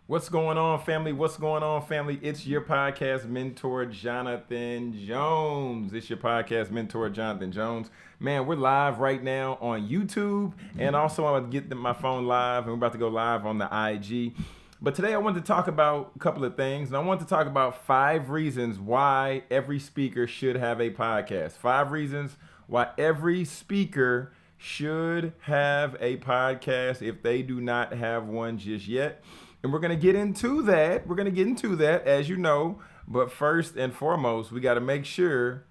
What's going on, family? What's going on, family? It's your podcast mentor, Jonathan Jones. It's your podcast mentor, Jonathan Jones. Man, we're live right now on YouTube, and also I'm going to get my phone live, and we're about to go live on the IG. But today I wanted to talk about a couple of things, and I want to talk about 5 reasons why every speaker should have a podcast. 5 reasons why every speaker should have a podcast if they do not have one just yet. And we're going to get into that. We're going to get into that, as you know. But first and foremost, we got to make sure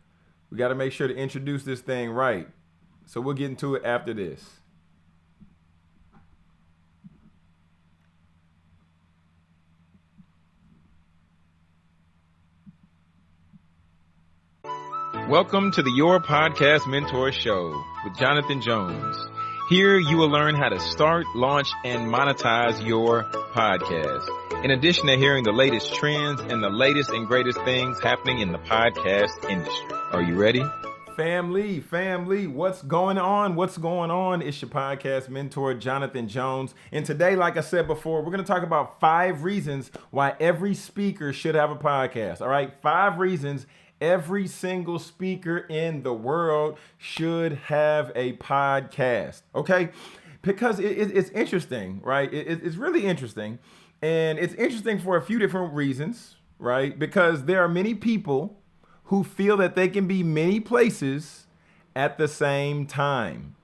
to introduce this thing right. So we'll get into it after this. Welcome to the Your Podcast Mentor Show with Jonathan Jones. Here you will learn how to start, launch, and monetize your podcast. In addition to hearing the latest trends and the latest and greatest things happening in the podcast industry. Are you ready? Family, what's going on? What's going on? It's your podcast mentor, Jonathan Jones. And today, like I said before, we're going to talk about 5 reasons why every speaker should have a podcast. All right, 5 reasons every single speaker in the world should have a podcast, okay? Because it's interesting, right? It's really interesting. And it's interesting for a few different reasons, right? Because there are many people who feel that they can be many places at the same time.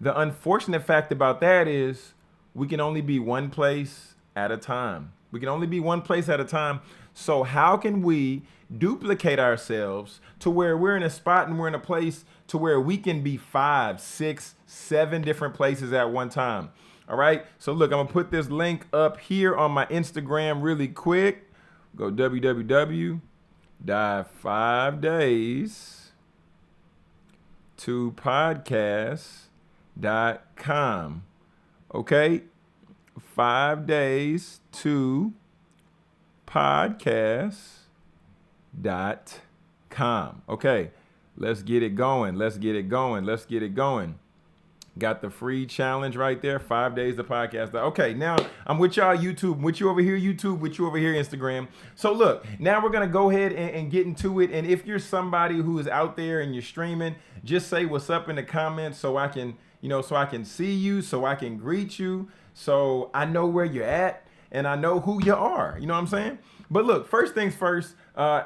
The unfortunate fact about that is we can only be one place at a time. We can only be one place at a time. So how can we duplicate ourselves to where we're in a spot and we're in a place to where we can be 5, 6, 7 different places at one time? All right. So look, I'm going to put this link up here on my Instagram really quick. Go www.5days2podcast.com. Okay. 5 days to podcast.com. Okay, let's get it going. Let's get it going. Got the free challenge right there. 5 days to podcast. Okay, now I'm with y'all YouTube, with you over here YouTube, with you over here Instagram. So look, now we're gonna go ahead and get into it. And if you're somebody who is out there and you're streaming, just say what's up in the comments so I can, so I can see you, so I can greet you, so I know where you're at and I know who you are. You know what I'm saying? But look, first things first, I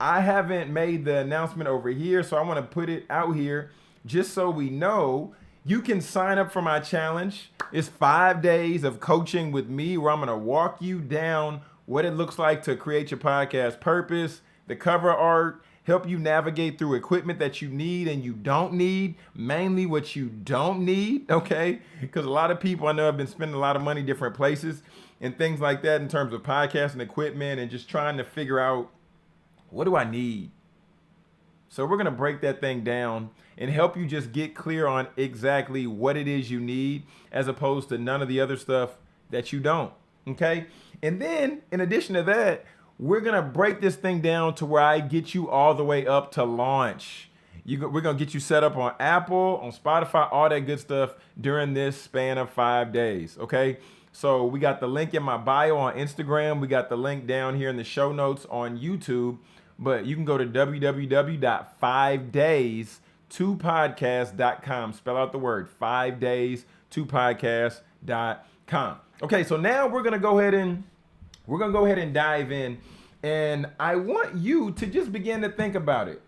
haven't made the announcement over here, so I want to put it out here just so we know. You can sign up for my challenge. It's 5 days of coaching with me where I'm going to walk you down what it looks like to create your podcast purpose, the cover art, help you navigate through equipment that you need and you don't need, mainly what you don't need, okay? Because a lot of people I know have been spending a lot of money different places and things like that in terms of podcasting equipment and just trying to figure out, what do I need? So we're going to break that thing down and help you just get clear on exactly what it is you need as opposed to none of the other stuff that you don't, okay? And then in addition to that, we're going to break this thing down to where I get you all the way up to launch. We're going to get you set up on Apple, on Spotify, all that good stuff during this span of 5 days, okay? So we got the link in my bio on Instagram. We got the link down here in the show notes on YouTube. But you can go to www.5days2podcast.com. Spell out the word 5days2podcast.com. Okay, so now we're gonna go ahead and dive in, and I want you to just begin to think about it,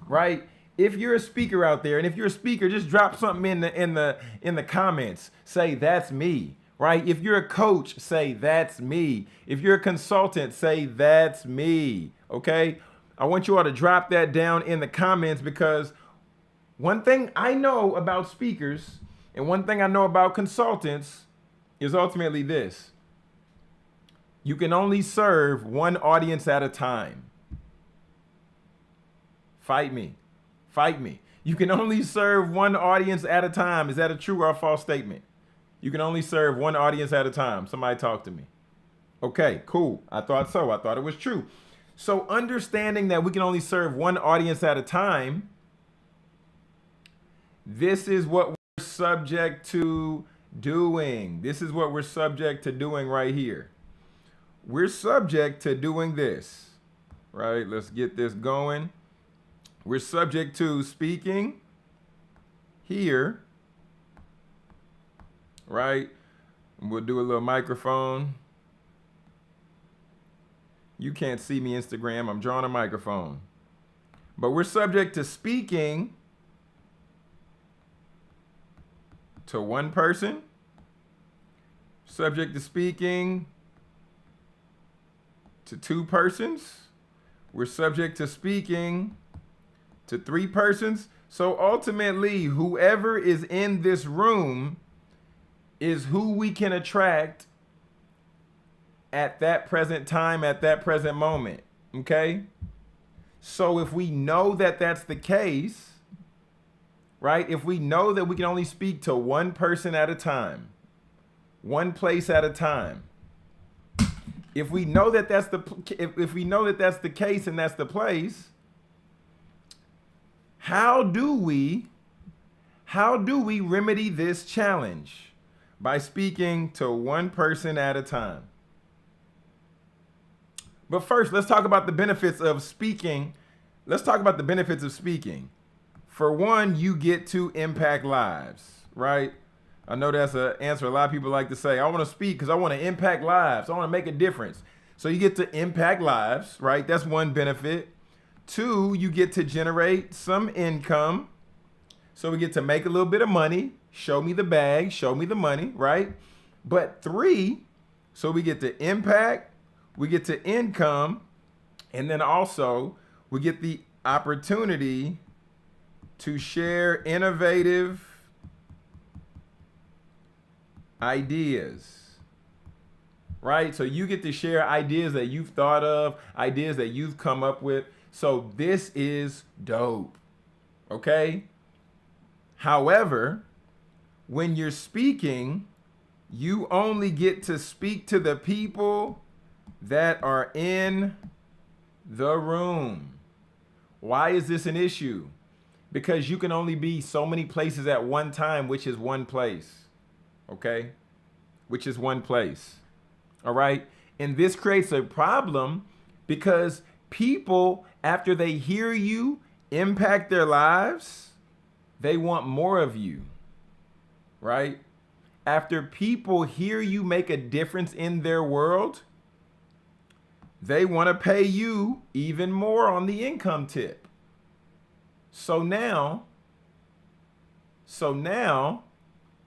right? If you're a speaker out there, and if you're a speaker, just drop something in the comments. Say that's me. Right? If you're a coach, say that's me. If you're a consultant, say that's me. Okay? I want you all to drop that down in the comments because one thing I know about speakers and one thing I know about consultants is ultimately this. You can only serve one audience at a time. Fight me. You can only serve one audience at a time. Is that a true or a false statement? You can only serve one audience at a time. Somebody talk to me. Okay, cool. I thought so. I thought it was true. So understanding that we can only serve one audience at a time, this is what we're subject to doing. This is what we're subject to doing right here. we're subject to doing this, right? Let's get this going. We're subject to speaking here, right? We'll do a little microphone. You can't see me Instagram. I'm drawing a microphone. But we're subject to speaking to one person, subject to speaking to two persons. We're subject to speaking to three persons. So ultimately, whoever is in this room is who we can attract at that present time, at that present moment. Okay? So if we know that that's the case, right? If we know that we can only speak to one person at a time, one place at a time, if we know that that's if we know that that's the case and that's the place, how do we remedy this challenge? By speaking to one person at a time. But first, let's talk about the benefits of speaking. Let's talk about the benefits of speaking. For one, you get to impact lives, right? I know that's an answer a lot of people like to say. I want to speak because I want to impact lives. I want to make a difference. So you get to impact lives, right? That's one benefit. Two, you get to generate some income. So we get to make a little bit of money. Show me the bag, show me the money, right? But three, so we get to impact, we get to income, and then also we get the opportunity to share innovative ideas, right? So you get to share ideas that you've thought of, ideas that you've come up with. So this is dope, okay? However, when you're speaking, you only get to speak to the people that are in the room. Why is this an issue? Because you can only be so many places at one time, which is one place, okay? Which is one place, all right? And this creates a problem because people, after they hear you impact their lives, they want more of you. Right? After people hear you make a difference in their world, they want to pay you even more on the income tip. So now,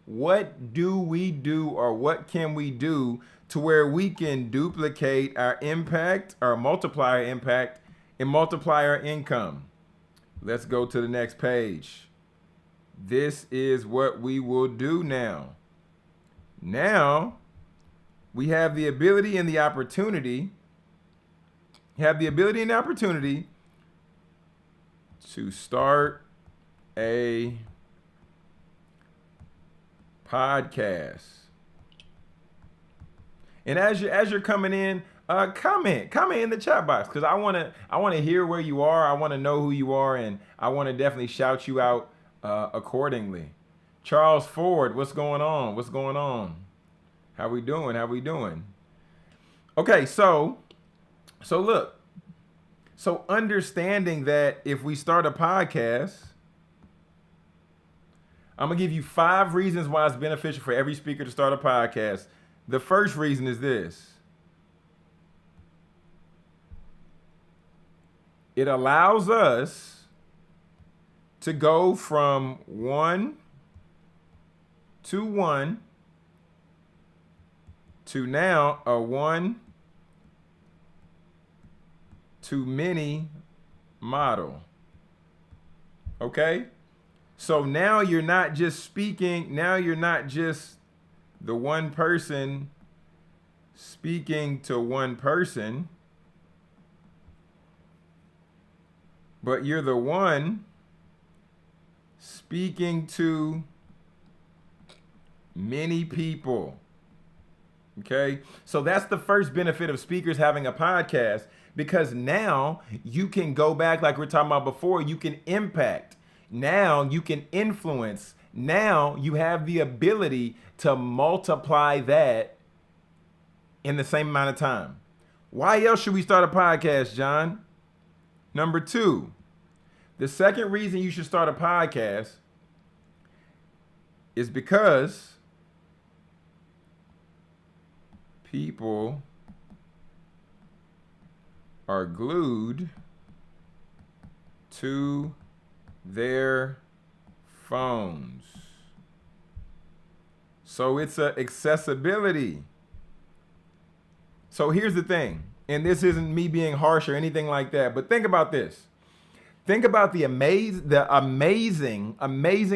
what do we do, or what can we do to where we can duplicate our impact, or multiply our impact, and multiply our income? Let's go to the next page. This is what we will do now. Now, we have the ability and the opportunity, to start a podcast. And as you're coming in, comment in the chat box, because I want to hear where you are. I want to know who you are, and I want to definitely shout you out accordingly. Charles Ford, what's going on? What's going on? How we doing? Okay, so look. So understanding that if we start a podcast, I'm going to give you 5 reasons why it's beneficial for every speaker to start a podcast. The first reason is this. It allows us to go from 1 to 1 to now a 1 to many model. Okay? So now you're not just speaking, now you're not just the one person speaking to one person, but you're the one speaking to many people. Okay? So that's the first benefit of speakers having a podcast, because now you can go back, like we were talking about before, you can impact. Now you can influence. Now you have the ability to multiply that in the same amount of time. Why else should we start a podcast, John? Number 2, the second reason you should start a podcast is because people are glued to their phones. So it's a accessibility. So here's the thing, and this isn't me being harsh or anything like that, but think about this. Think about the amazing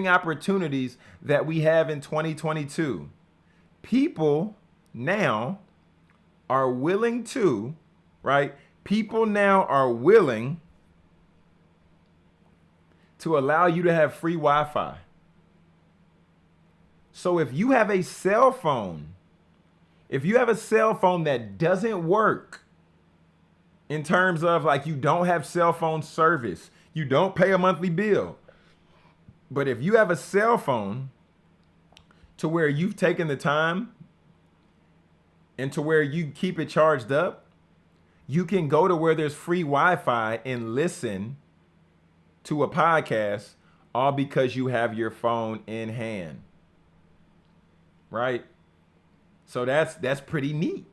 opportunities that we have in 2022. People now are willing to, right? People now are willing to allow you to have free Wi-Fi. So if you have a cell phone, that doesn't work in terms of like you don't have cell phone service, you don't pay a monthly bill, but if you have a cell phone to where you've taken the time and to where you keep it charged up, you can go to where there's free Wi-Fi and listen to a podcast, all because you have your phone in hand. Right? So that's pretty neat.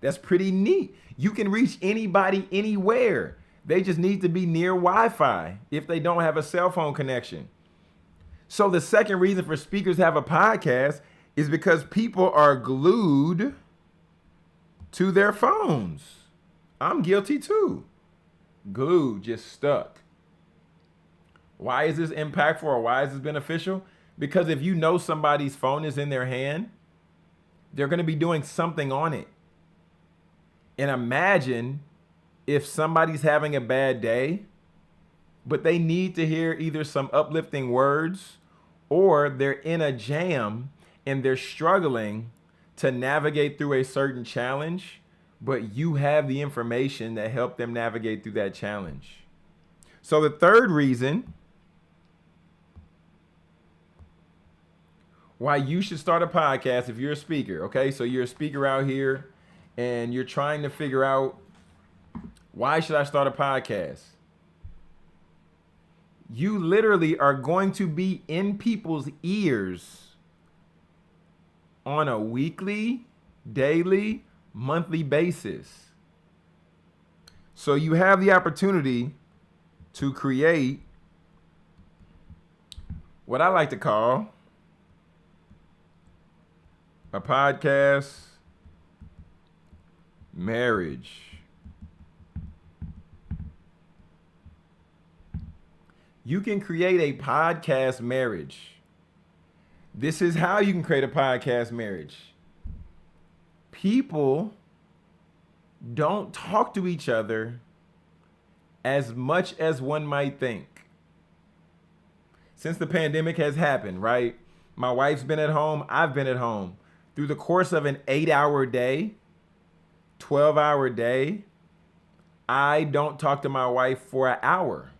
That's pretty neat. You can reach anybody anywhere. They just need to be near Wi-Fi if they don't have a cell phone connection. So the second reason for speakers to have a podcast is because people are glued to their phones. I'm guilty too. Glued, just stuck. Why is this impactful or why is this beneficial? Because if you know somebody's phone is in their hand, they're going to be doing something on it. And imagine if somebody's having a bad day, but they need to hear either some uplifting words or they're in a jam and they're struggling to navigate through a certain challenge, but you have the information that helped them navigate through that challenge. So the third reason why you should start a podcast if you're a speaker, okay? So you're a speaker out here and you're trying to figure out, why should I start a podcast? You literally are going to be in people's ears on a weekly, daily, monthly basis. So you have the opportunity to create what I like to call a podcast marriage. You can create a podcast marriage. This is how you can create a podcast marriage. People don't talk to each other as much as one might think. Since the pandemic has happened, right? My wife's been at home. I've been at home. Through the course of an 8-hour day, 12-hour day, I don't talk to my wife for an hour.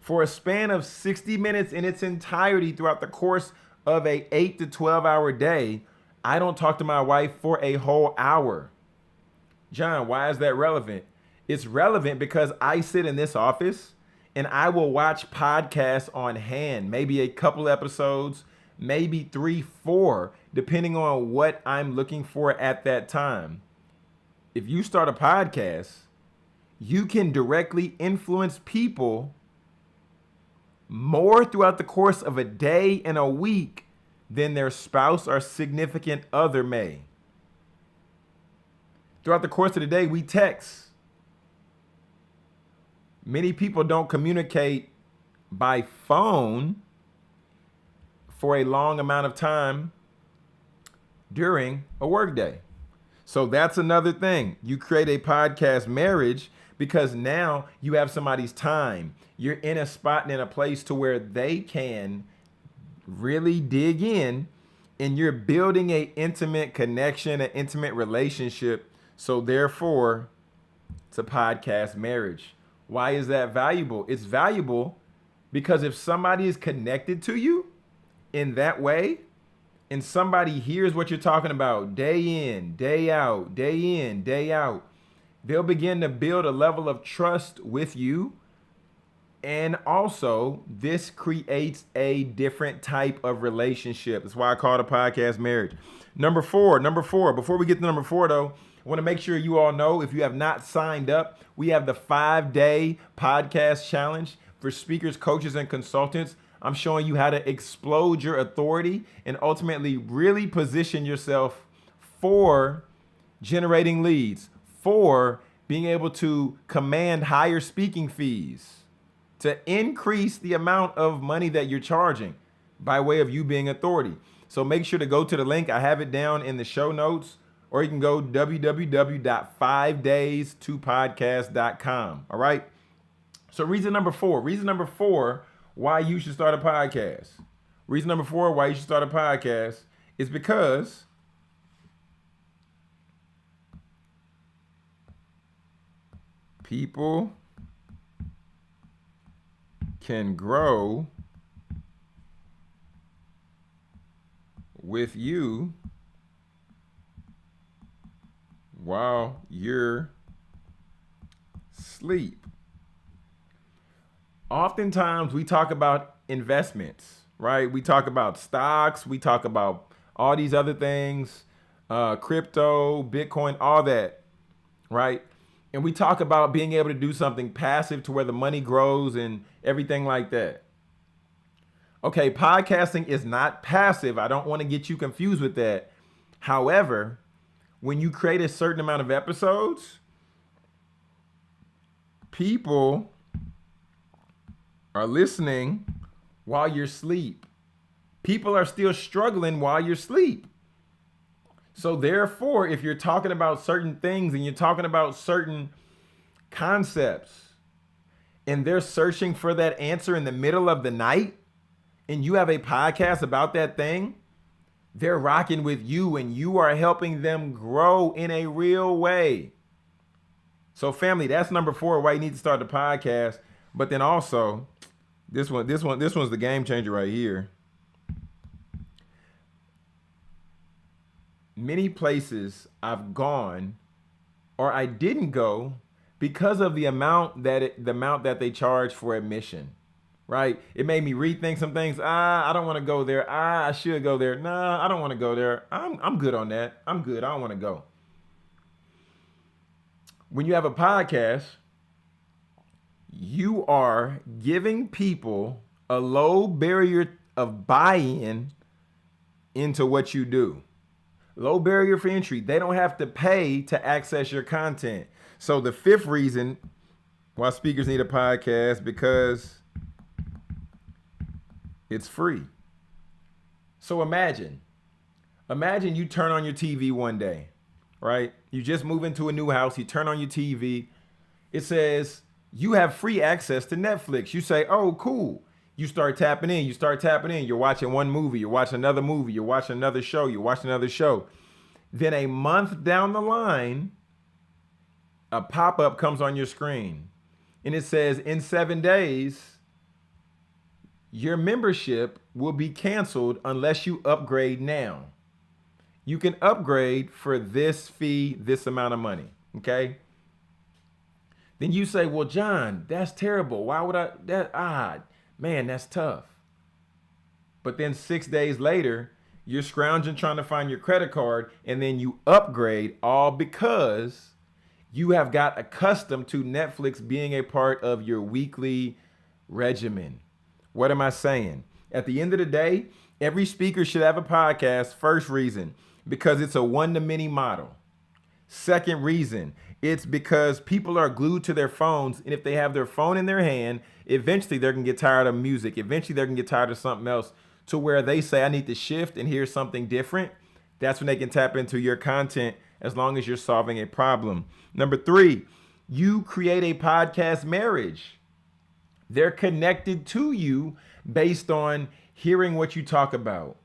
For a span of 60 minutes in its entirety throughout the course of a 8 to 12-hour day, I don't talk to my wife for a whole hour. John, why is that relevant? It's relevant because I sit in this office and I will watch podcasts on hand, maybe a couple episodes, maybe 3, 4, depending on what I'm looking for at that time. If you start a podcast, you can directly influence people more throughout the course of a day and a week than their spouse or significant other may. Throughout the course of the day, we text. Many people don't communicate by phone for a long amount of time during a workday. So that's another thing. You create a podcast marriage because now you have somebody's time. You're in a spot and in a place to where they can really dig in, and you're building an intimate connection, an intimate relationship. So therefore, it's a podcast marriage. Why is that valuable? It's valuable because if somebody is connected to you in that way, and somebody hears what you're talking about day in, day out, day in, day out, they'll begin to build a level of trust with you. And also, this creates a different type of relationship. That's why I call the podcast marriage. Number four, before we get to number four though, I want to make sure you all know, if you have not signed up, we have the 5-day podcast challenge for speakers, coaches, and consultants. I'm showing you how to explode your authority and ultimately really position yourself for generating leads, for being able to command higher speaking fees, to increase the amount of money that you're charging by way of you being authority. So make sure to go to the link. I have it down in the show notes, or you can go www.5days2podcast.com. All right. So reason number four, why you should start a podcast. Reason number four, why you should start a podcast is because people can grow with you while you're asleep. Oftentimes we talk about investments, right? We talk about stocks, we talk about all these other things, crypto, Bitcoin, all that, right? And we talk about being able to do something passive to where the money grows and everything like that. Okay, podcasting is not passive. I don't want to get you confused with that. However, when you create a certain amount of episodes, people are listening while you're asleep. People are still struggling while you're asleep. So therefore, if you're talking about certain things and you're talking about certain concepts and they're searching for that answer in the middle of the night and you have a podcast about that thing, they're rocking with you and you are helping them grow in a real way. So family, that's number four, why you need to start the podcast. But then also, this one's the game changer right here. Many places I've gone or I didn't go because of the amount that they charge for admission, right? It made me rethink some things. I don't want to go there. I should go there. Nah, I don't want to go there. I'm good on that. I'm good. I don't want to go. When you have a podcast, you are giving people a low barrier of buy-in into what you do. Low barrier for entry. They don't have to pay to access your content. So the fifth reason why speakers need a podcast, because it's free. So imagine you turn on your TV one day, right? You just move into a new house. You turn on your TV. It says you have free access to Netflix. You say, oh, cool. You start tapping in. You're watching one movie. You're watching another movie. You're watching another show. Then a month down the line, a pop-up comes on your screen. And it says, in 7 days, your membership will be canceled unless you upgrade now. You can upgrade for this fee, this amount of money, okay? Then you say, well, John, that's terrible. Why would man, that's tough. But then 6 days later, you're scrounging trying to find your credit card, and then you upgrade, all because you have got accustomed to Netflix being a part of your weekly regimen. What am I saying? At the end of the day, every speaker should have a podcast. First reason, because it's a one-to-many model. Second reason, it's because people are glued to their phones, and if they have their phone in their hand, eventually they're going to get tired of music. Eventually they're going to get tired of something else, to where they say, I need to shift and hear something different. That's when they can tap into your content, as long as you're solving a problem. Number three, you create a podcast marriage. They're connected to you based on hearing what you talk about,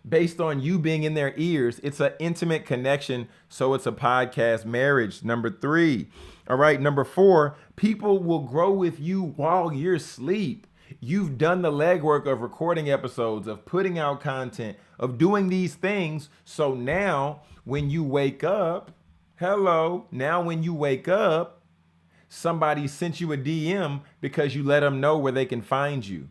based on you being in their ears. It's an intimate connection, so it's a podcast marriage. Number three. All right, number four, people will grow with you while you're asleep. You've done the legwork of recording episodes, of putting out content, of doing these things. So now when you wake up, now when you wake up, somebody sent you a DM because you let them know where they can find you.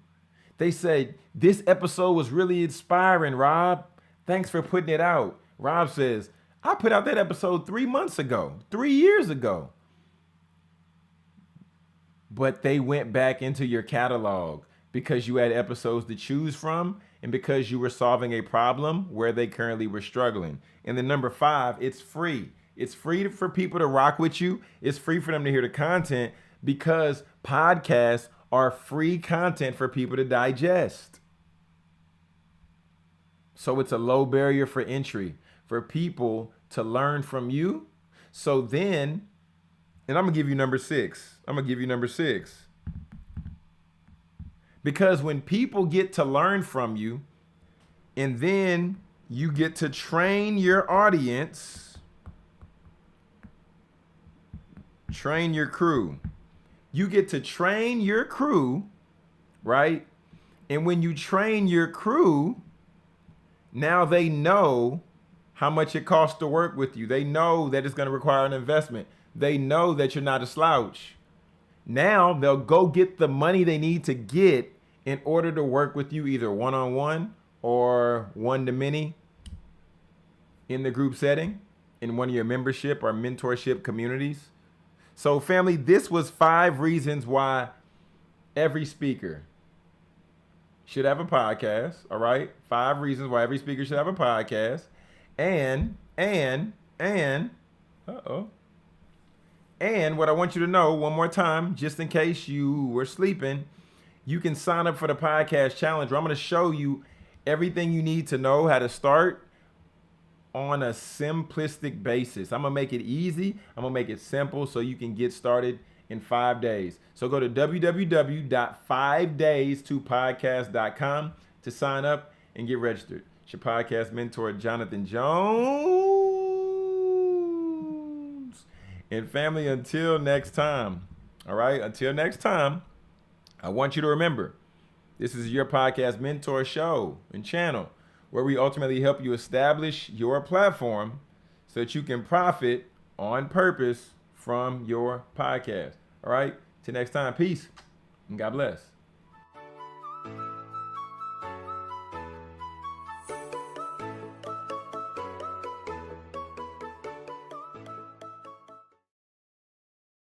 They said, this episode was really inspiring, Rob. Thanks for putting it out. Rob says, I put out that episode 3 months ago, 3 years ago. But they went back into your catalog because you had episodes to choose from and because you were solving a problem where they currently were struggling. And then number 5, it's free. It's free for people to rock with you. It's free for them to hear the content because podcasts are free content for people to digest. So it's a low barrier for entry for people to learn from you. So then, and I'm gonna give you number 6. Because when people get to learn from you, and then you get to train your audience, train your crew. You get to train your crew, right? And when you train your crew, now they know how much it costs to work with you. They know that it's going to require an investment. They know that you're not a slouch. Now they'll go get the money they need to get in order to work with you either one-on-one or one-to-many in the group setting, in one of your membership or mentorship communities. So family, this was 5 reasons why every speaker should have a podcast. All right. 5 reasons why every speaker should have a podcast. And what I want you to know one more time, just in case you were sleeping, you can sign up for the podcast challenge where I'm going to show you everything you need to know how to start on a simplistic basis. I'm gonna make it easy. I'm gonna make it simple so you can get started in 5 days. So go to www.5days2podcast.com to sign up and get registered. It's your podcast mentor, Jonathan Jones. And family, until next time, all right? Until next time, I want you to remember, this is your podcast mentor show and channel, where we ultimately help you establish your platform so that you can profit on purpose from your podcast. All right, till next time, peace and God bless.